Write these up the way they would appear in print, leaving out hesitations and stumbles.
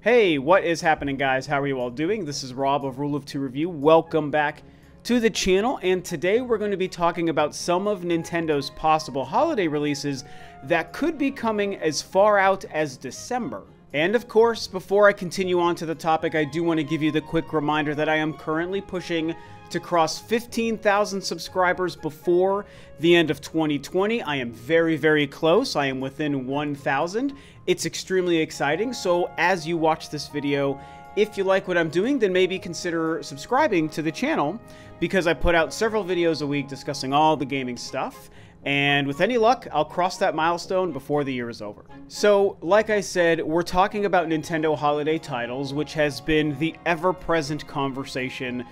Hey, what is happening, guys? How are you all doing? This is Rob of Rule of Two Review. Welcome back to the channel, and today we're going to be talking about some of Nintendo's possible holiday releases that could be coming as far out as December. And of course, before I continue on to the topic, I do want to give you the quick reminder that I am currently pushing to cross 15,000 subscribers before the end of 2020. I am very, very close. I am within 1,000. It's extremely exciting. So as you watch this video, if you like what I'm doing, then maybe consider subscribing to the channel, because I put out several videos a week discussing all the gaming stuff. And with any luck, I'll cross that milestone before the year is over. So, like I said, we're talking about Nintendo holiday titles, which has been the ever-present conversation,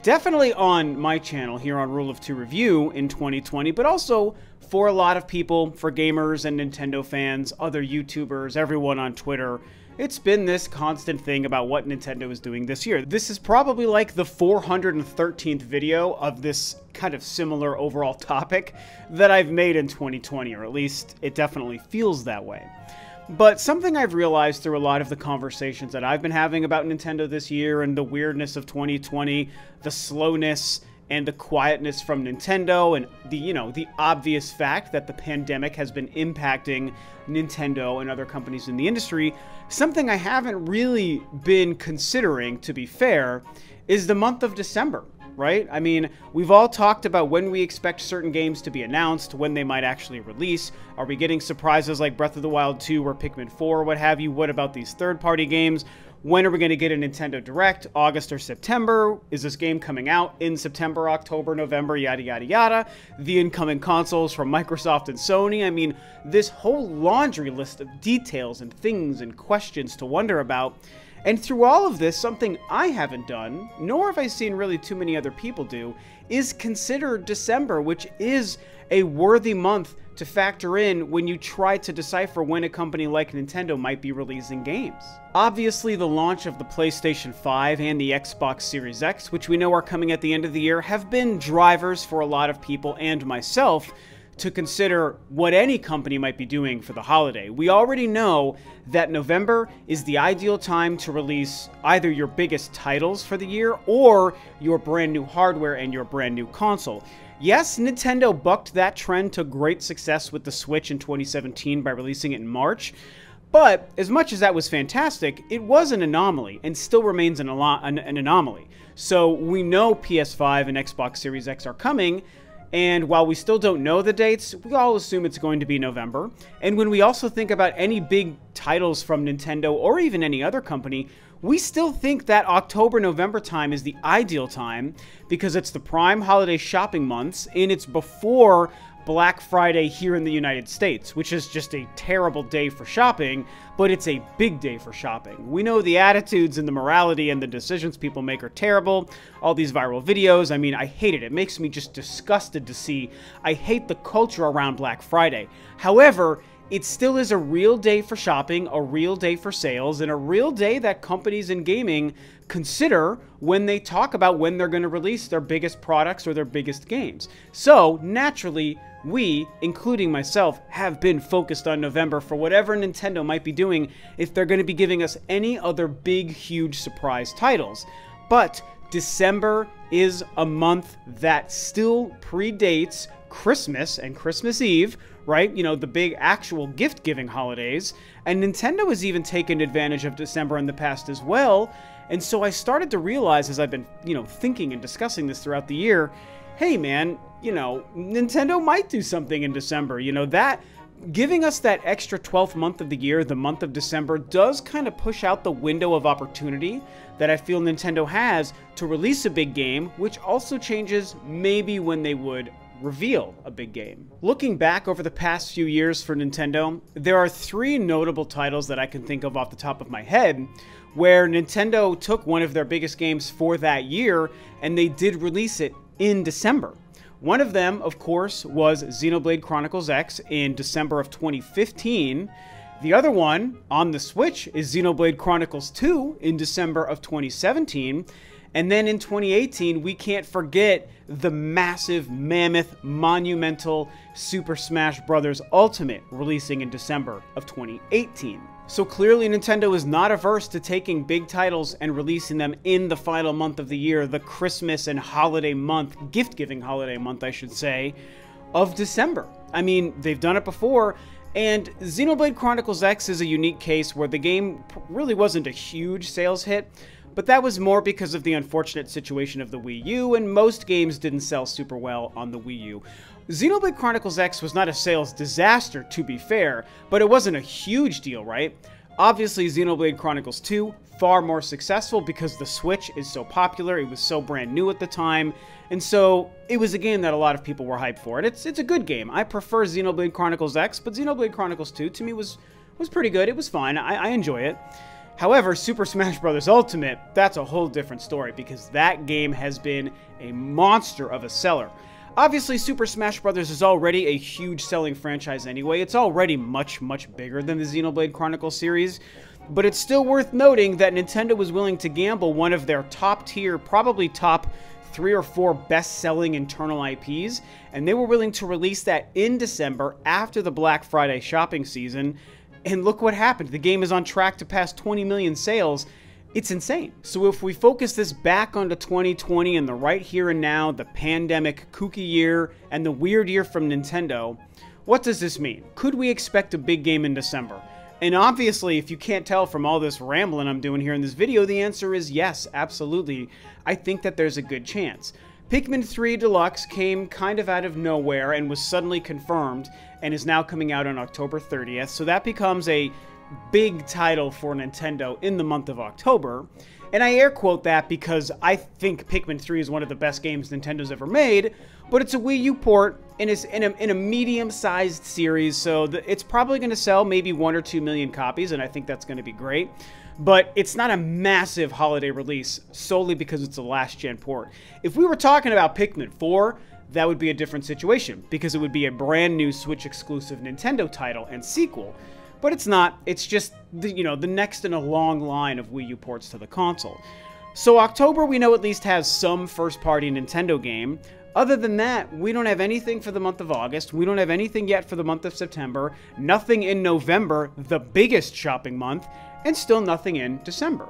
definitely on my channel here on Rule of Two Review in 2020, but also for a lot of people, for gamers and Nintendo fans, other YouTubers, everyone on Twitter. It's been this constant thing about what Nintendo is doing this year. This is probably like the 413th video of this kind of similar overall topic that I've made in 2020, or at least it definitely feels that way. But something I've realized through a lot of the conversations that I've been having about Nintendo this year and the weirdness of 2020, the slowness and the quietness from Nintendo, and the obvious fact that the pandemic has been impacting Nintendo and other companies in the industry, something I haven't really been considering, to be fair, is the month of December, right? I mean, we've all talked about when we expect certain games to be announced, when they might actually release. Are we getting surprises like Breath of the Wild 2 or Pikmin 4 or what have you? What about these third-party games? When are we going to get a Nintendo Direct? August or September? Is this game coming out in September, October, November, yada, yada, yada? The incoming consoles from Microsoft and Sony? I mean, this whole laundry list of details and things and questions to wonder about. And through all of this, something I haven't done, nor have I seen really too many other people do, is consider December, which is a worthy month to factor in when you try to decipher when a company like Nintendo might be releasing games. Obviously, the launch of the PlayStation 5 and the Xbox Series X, which we know are coming at the end of the year, have been drivers for a lot of people and myself to consider what any company might be doing for the holiday. We already know that November is the ideal time to release either your biggest titles for the year or your brand new hardware and your brand new console. Yes, Nintendo bucked that trend to great success with the Switch in 2017 by releasing it in March, but as much as that was fantastic, it was an anomaly and still remains an anomaly. So we know PS5 and Xbox Series X are coming, and while we still don't know the dates, we all assume it's going to be November. And when we also think about any big titles from Nintendo or even any other company, we still think that October-November time is the ideal time because it's the prime holiday shopping months and it's before Black Friday here in the United States, which is just a terrible day for shopping, but it's a big day for shopping. We know the attitudes and the morality and the decisions people make are terrible. All these viral videos, I mean, I hate it. It makes me just disgusted to see. I hate the culture around Black Friday. However, it still is a real day for shopping, a real day for sales, and a real day that companies in gaming consider when they talk about when they're going to release their biggest products or their biggest games. So, naturally, we, including myself, have been focused on November for whatever Nintendo might be doing if they're going to be giving us any other big, huge surprise titles. But December is a month that still predates Christmas and Christmas Eve, right? You know, the big actual gift-giving holidays. And Nintendo has even taken advantage of December in the past as well. And so I started to realize, as I've been, thinking and discussing this throughout the year, hey man, Nintendo might do something in December. That giving us that extra 12th month of the year, the month of December, does kind of push out the window of opportunity that I feel Nintendo has to release a big game, which also changes maybe when they would reveal a big game. Looking back over the past few years for Nintendo, there are three notable titles that I can think of off the top of my head where Nintendo took one of their biggest games for that year and they did release it in December. One of them, of course, was Xenoblade Chronicles X in December of 2015. The other one on the Switch is Xenoblade Chronicles 2 in December of 2017. And then in 2018, we can't forget the massive, mammoth, monumental Super Smash Bros. Ultimate releasing in December of 2018. So clearly Nintendo is not averse to taking big titles and releasing them in the final month of the year, the Christmas and holiday month, gift-giving holiday month, I should say, of December. I mean, they've done it before, and Xenoblade Chronicles X is a unique case where the game really wasn't a huge sales hit, but that was more because of the unfortunate situation of the Wii U, and most games didn't sell super well on the Wii U. Xenoblade Chronicles X was not a sales disaster, to be fair, but it wasn't a huge deal, right? Obviously, Xenoblade Chronicles 2, far more successful because the Switch is so popular, it was so brand new at the time, and so it was a game that a lot of people were hyped for. And it's a good game. I prefer Xenoblade Chronicles X, but Xenoblade Chronicles 2 to me was pretty good. It was fine. I enjoy it. However, Super Smash Bros. Ultimate, that's a whole different story because that game has been a monster of a seller. Obviously, Super Smash Bros. Is already a huge selling franchise anyway. It's already much, much bigger than the Xenoblade Chronicles series. But it's still worth noting that Nintendo was willing to gamble one of their top tier, probably top 3 or 4 best-selling internal IPs, and they were willing to release that in December after the Black Friday shopping season. And look what happened. The game is on track to pass 20 million sales. It's insane. So if we focus this back onto 2020 and the right here and now, the pandemic, kooky year, and the weird year from Nintendo, what does this mean? Could we expect a big game in December? And obviously, if you can't tell from all this rambling I'm doing here in this video, the answer is yes, absolutely. I think that there's a good chance. Pikmin 3 Deluxe came kind of out of nowhere and was suddenly confirmed and is now coming out on October 30th, so that becomes a big title for Nintendo in the month of October. And I air quote that because I think Pikmin 3 is one of the best games Nintendo's ever made, but it's a Wii U port and it's in a medium-sized series, so it's probably going to sell maybe 1 or 2 million copies, and I think that's going to be great. But it's not a massive holiday release solely because it's a last-gen port. If we were talking about Pikmin 4, that would be a different situation because it would be a brand new Switch-exclusive Nintendo title and sequel. But it's not. It's just, the next in a long line of Wii U ports to the console. So October, we know at least has some first-party Nintendo game. Other than that, we don't have anything for the month of August. We don't have anything yet for the month of September. Nothing in November, the biggest shopping month. And still nothing in December.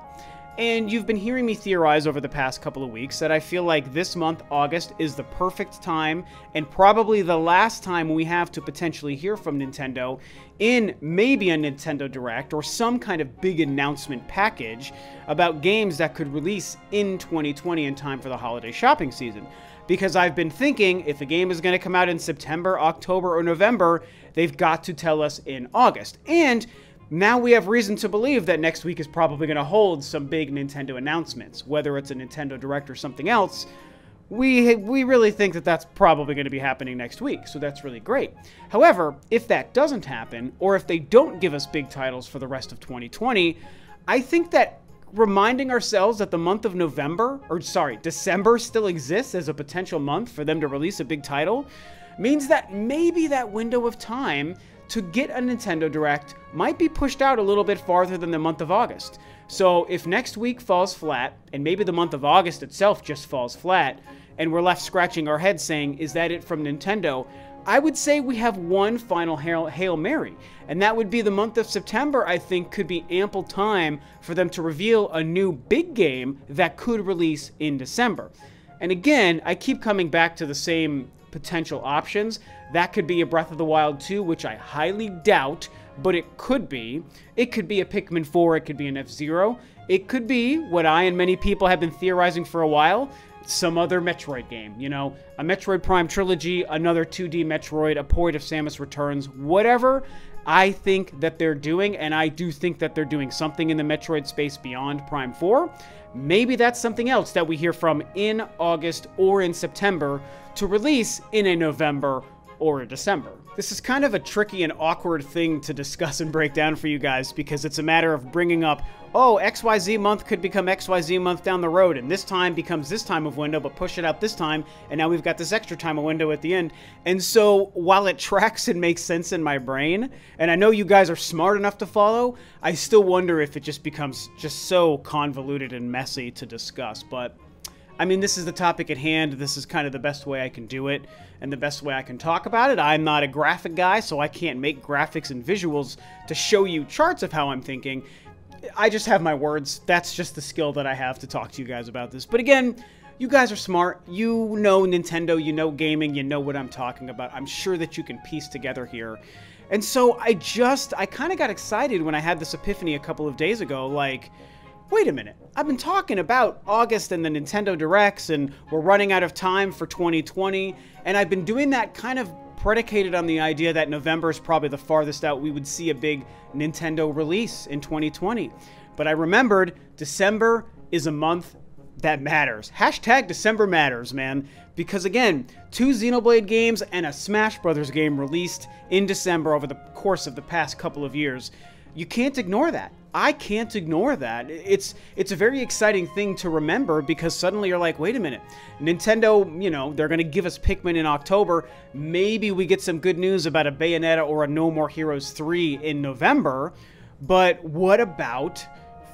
And you've been hearing me theorize over the past couple of weeks that I feel like this month, August, is the perfect time and probably the last time we have to potentially hear from Nintendo in maybe a Nintendo Direct or some kind of big announcement package about games that could release in 2020 in time for the holiday shopping season. Because I've been thinking if a game is going to come out in September, October, or November, they've got to tell us in August. And now we have reason to believe that next week is probably going to hold some big Nintendo announcements. Whether it's a Nintendo Direct or something else, we really think that that's probably going to be happening next week, so that's really great. However, if that doesn't happen, or if they don't give us big titles for the rest of 2020, I think that reminding ourselves that the month of December still exists as a potential month for them to release a big title means that maybe that window of time to get a Nintendo Direct might be pushed out a little bit farther than the month of August. So if next week falls flat, and maybe the month of August itself just falls flat, and we're left scratching our heads saying, is that it from Nintendo? I would say we have one final Hail Mary, and that would be the month of September. I think could be ample time for them to reveal a new big game that could release in December. And again, I keep coming back to the same potential options. That could be a Breath of the Wild 2, which I highly doubt, but it could be. It could be a Pikmin 4, it could be an F-Zero. It could be, what I and many people have been theorizing for a while, some other Metroid game. A Metroid Prime trilogy, another 2D Metroid, a port of Samus Returns, whatever I think that they're doing, and I do think that they're doing something in the Metroid space beyond Prime 4. Maybe that's something else that we hear from in August or in September to release in a November or a December. This is kind of a tricky and awkward thing to discuss and break down for you guys because it's a matter of bringing up, oh, XYZ month could become XYZ month down the road, and this time becomes this time of window, but push it out this time, and now we've got this extra time of window at the end. And so while it tracks and makes sense in my brain, and I know you guys are smart enough to follow, I still wonder if it just becomes just so convoluted and messy to discuss. But I mean, this is the topic at hand. This is kind of the best way I can do it and the best way I can talk about it. I'm not a graphic guy, so I can't make graphics and visuals to show you charts of how I'm thinking. I just have my words. That's just the skill that I have to talk to you guys about this. But again, you guys are smart. You know Nintendo, you know gaming, you know what I'm talking about. I'm sure that you can piece together here. And so I kind of got excited when I had this epiphany a couple of days ago, like, wait a minute, I've been talking about August and the Nintendo Directs, and we're running out of time for 2020, and I've been doing that kind of predicated on the idea that November is probably the farthest out we would see a big Nintendo release in 2020. But I remembered December is a month that matters. Hashtag December matters, man. Because again, 2 Xenoblade games and a Smash Brothers game released in December over the course of the past couple of years. You can't ignore that. I can't ignore that. It's a very exciting thing to remember, because suddenly you're like, wait a minute, Nintendo, you know, they're going to give us Pikmin in October. Maybe we get some good news about a Bayonetta or a No More Heroes 3 in November. But what about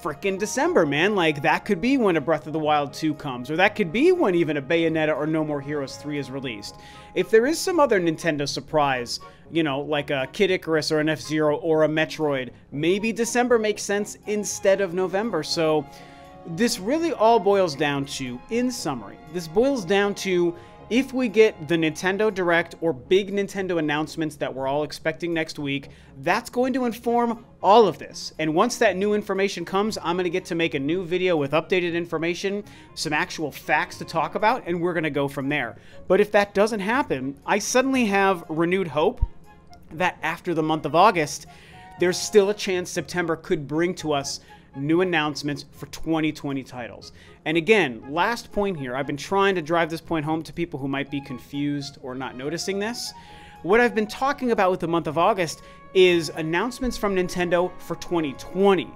frickin' December, man? Like, that could be when a Breath of the Wild 2 comes, or that could be when even a Bayonetta or No More Heroes 3 is released. If there is some other Nintendo surprise, you know, like a Kid Icarus or an F-Zero or a Metroid, maybe December makes sense instead of November. So this really all boils down to, in summary, this boils down to, if we get the Nintendo Direct or big Nintendo announcements that we're all expecting next week, that's going to inform all of this. And once that new information comes, I'm going to get to make a new video with updated information, some actual facts to talk about, and we're going to go from there. But if that doesn't happen, I suddenly have renewed hope that after the month of August, there's still a chance September could bring to us new announcements for 2020 titles. And again, last point here, I've been trying to drive this point home to people who might be confused or not noticing this. What I've been talking about with the month of August is announcements from Nintendo for 2020.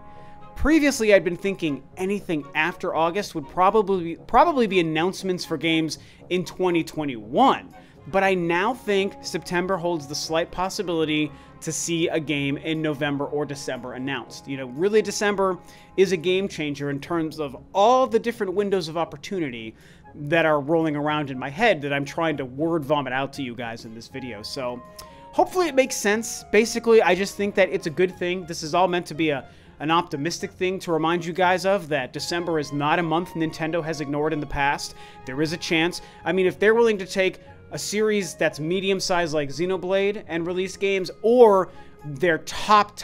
Previously, I'd been thinking anything after August would probably be announcements for games in 2021. But I now think September holds the slight possibility to see a game in November or December announced. You know, really December is a game changer in terms of all the different windows of opportunity that are rolling around in my head that I'm trying to word vomit out to you guys in this video. So hopefully it makes sense. Basically, I just think that it's a good thing. This is all meant to be an optimistic thing to remind you guys of, that December is not a month Nintendo has ignored in the past. There is a chance. I mean, if they're willing to take a series that's medium-sized like Xenoblade and release games, or their top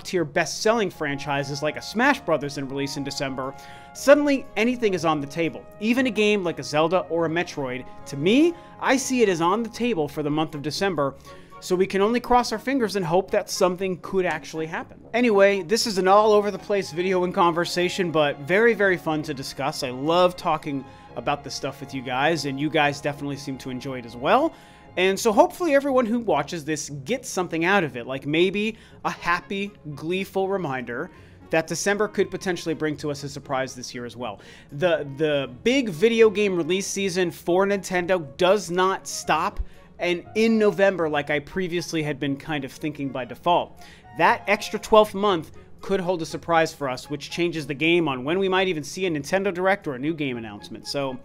tier best-selling franchises like a Smash Brothers and release in December, suddenly anything is on the table. Even a game like a Zelda or a Metroid, to me, I see it as on the table for the month of December. So we can only cross our fingers and hope that something could actually happen. Anyway, this is an all-over-the-place video and conversation, but very, very fun to discuss. I love talking about this stuff with you guys, and you guys definitely seem to enjoy it as well. And so hopefully everyone who watches this gets something out of it, like maybe a happy, gleeful reminder that December could potentially bring to us a surprise this year as well. The big video game release season for Nintendo does not stop and in November like I previously had been kind of thinking by default. That extra 12th month could hold a surprise for us, which changes the game on when we might even see a Nintendo Direct or a new game announcement. So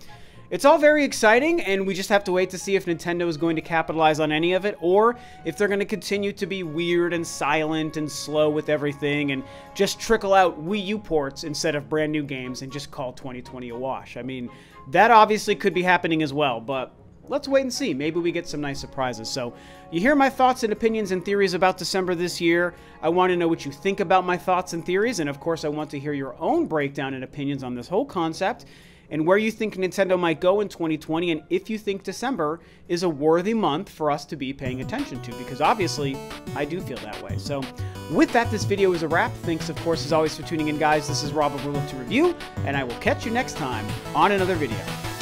it's all very exciting, and we just have to wait to see if Nintendo is going to capitalize on any of it, or if they're going to continue to be weird and silent and slow with everything and just trickle out Wii U ports instead of brand new games and just call 2020 a wash. I mean, that obviously could be happening as well, but let's wait and see. Maybe we get some nice surprises. So you hear my thoughts and opinions and theories about December this year. I want to know what you think about my thoughts and theories. And of course, I want to hear your own breakdown and opinions on this whole concept and where you think Nintendo might go in 2020. And if you think December is a worthy month for us to be paying attention to, because obviously I do feel that way. So with that, this video is a wrap. Thanks, of course, as always, for tuning in, guys. This is Rob of Rule of Two Review, and I will catch you next time on another video.